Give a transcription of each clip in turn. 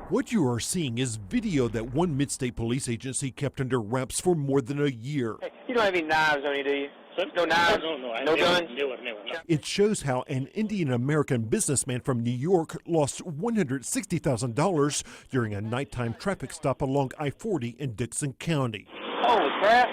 What you are seeing is video that one mid-state police agency kept under wraps for more than a year. Hey, you don't have any knives on you, do you? No knives? No guns? Never. It shows how an Indian-American businessman from New York lost $160,000 during a nighttime traffic stop along I-40 in Dixon County. Holy crap.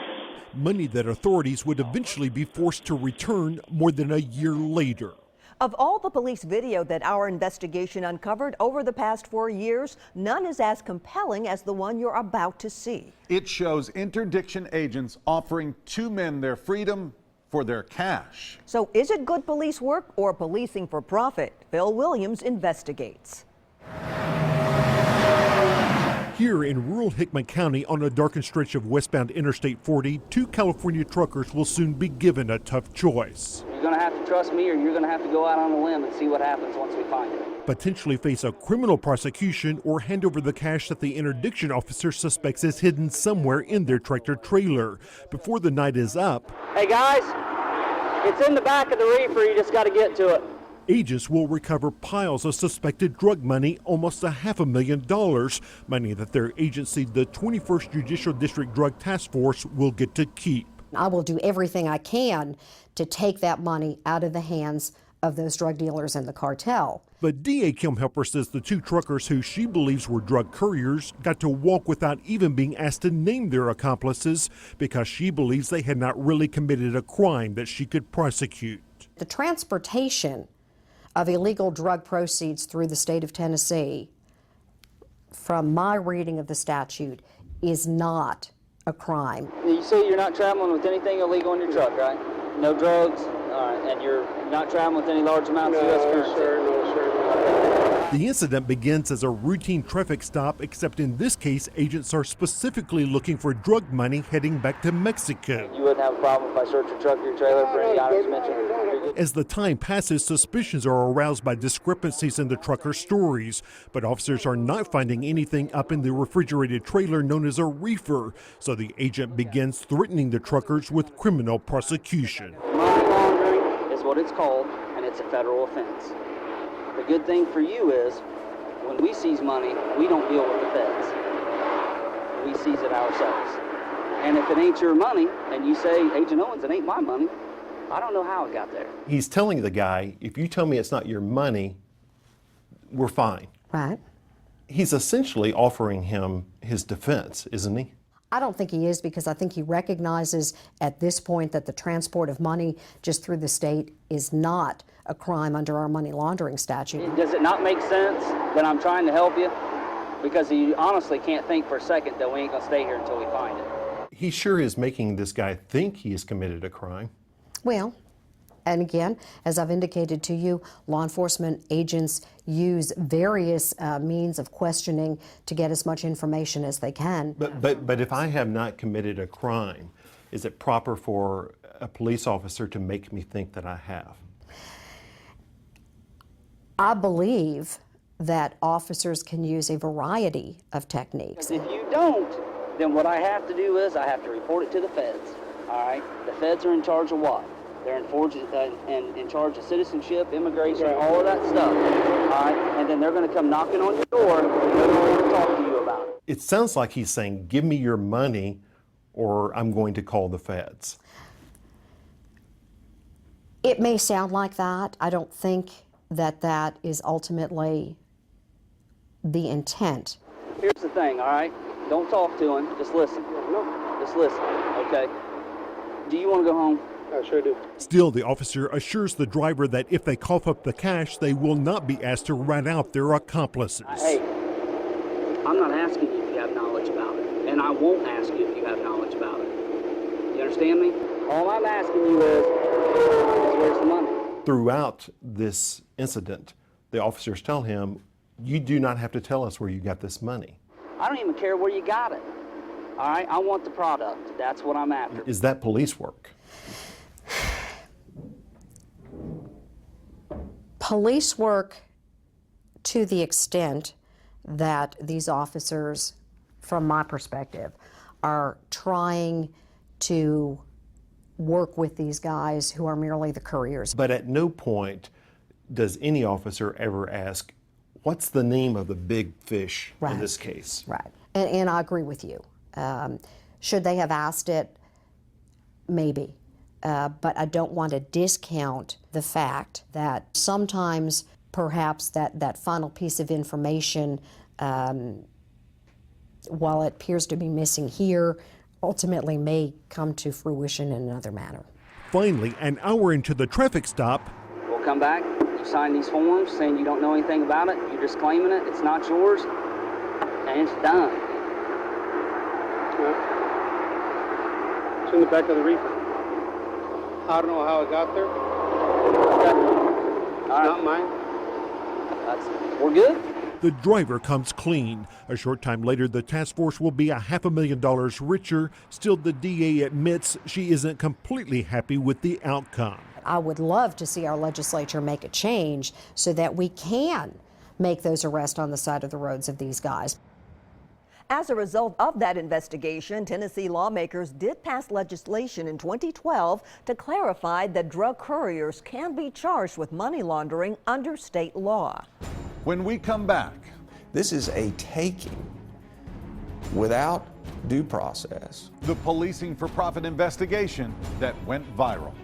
Money that authorities would eventually be forced to return more than a year later. Of all the police video that our investigation uncovered over the past 4 years, none is as compelling as the one you're about to see. It shows interdiction agents offering two men their freedom for their cash. So is it good police work or policing for profit? Phil Williams investigates. Here in rural Hickman County on a darkened stretch of westbound Interstate 40, two California truckers will soon be given a tough choice. You're going to have to trust me, or you're going to have to go out on a limb and see what happens once we find it. Potentially face a criminal prosecution or hand over the cash that the interdiction officer suspects is hidden somewhere in their tractor trailer. Before the night is up, Hey guys, it's in the back of the reefer, you just got to get to it. agents will recover piles of suspected drug money, almost $500,000, money that their agency, the 21st Judicial District Drug Task Force, will get to keep. I will do everything I can to take that money out of the hands of those drug dealers and the cartel. But DA Kim Helper says the two truckers who she believes were drug couriers got to walk without even being asked to name their accomplices because she believes they had not really committed a crime that she could prosecute. The transportation of illegal drug proceeds through the state of Tennessee, from my reading of the statute, is not a crime. You say you're not traveling with anything illegal in your truck, right? No drugs, and you're not traveling with any large amounts of U.S. currency? No, sir. The incident begins as a routine traffic stop, except in this case, agents are specifically looking for drug money heading back to Mexico. You wouldn't have a problem if I search your truck or your trailer for any items mentioned? As the time passes, suspicions are aroused by discrepancies in the truckers' stories, but officers are not finding anything up in the refrigerated trailer known as a reefer, so the agent begins threatening the truckers with criminal prosecution. Money laundering is what it's called, and it's a federal offense. The good thing for you is, when we seize money, we don't deal with the feds. We seize it ourselves. And if it ain't your money, and you say, Agent Owens, it ain't my money, I don't know how it got there. He's telling the guy, if you tell me it's not your money, we're fine. Right. He's essentially offering him his defense, isn't he? I don't think he is, because I think he recognizes at this point that the transport of money just through the state is not a crime under our money laundering statute. Does it not make sense that I'm trying to help you? Because you honestly can't think for a second that we ain't gonna stay here until we find it. He sure is making this guy think he has committed a crime. Well, and again, as I've indicated to you, law enforcement agents use various means of questioning to get as much information as they can. But if I have not committed a crime, is it proper for a police officer to make me think that I have? I believe that officers can use a variety of techniques. If you don't, then what I have to do is I have to report it to the feds. All right? The feds are in charge of what? They're in charge of citizenship, immigration, all of that stuff. All right? And then they're going to come knocking on your door and they're going to talk to you about it. It sounds like he's saying, give me your money or I'm going to call the feds. It may sound like that. I don't think that that is ultimately the intent. Here's the thing, all right? Don't talk to him. Just listen. Just listen, okay? Do you want to go home? I sure do. Still, the officer assures the driver that if they cough up the cash, they will not be asked to rat out their accomplices. Hey, I'm not asking you if you have knowledge about it, and I won't ask you if you have knowledge about it. You understand me? All I'm asking you is where's the money? Throughout this incident, the officers tell him, you do not have to tell us where you got this money. I don't even care where you got it. All right, I want the product. That's what I'm after. Is that police work? Police work to the extent that these officers, from my perspective, are trying to work with these guys who are merely the couriers. But at no point does any officer ever ask, what's the name of the big fish in Right. this case? Right. And I agree with you. Should they have asked it? Maybe. But I don't want to discount the fact that sometimes perhaps that final piece of information, while it appears to be missing here, ultimately may come to fruition in another manner. Finally, an hour into the traffic stop, We'll come back, you sign these forms saying you don't know anything about it, you're just claiming it, it's not yours, and it's done. It's in the back of the reefer. I don't know how it got there. It's not mine. We're good? the driver comes clean. A short time later, the task force will be $500,000 richer. Still, the DA admits she isn't completely happy with the outcome. I would love to see our legislature make a change so that we can make those arrests on the side of the roads of these guys. As a result of that investigation, Tennessee lawmakers did pass legislation in 2012 to clarify that drug couriers can be charged with money laundering under state law. When we come back, this is a taking without due process. the policing for profit investigation that went viral.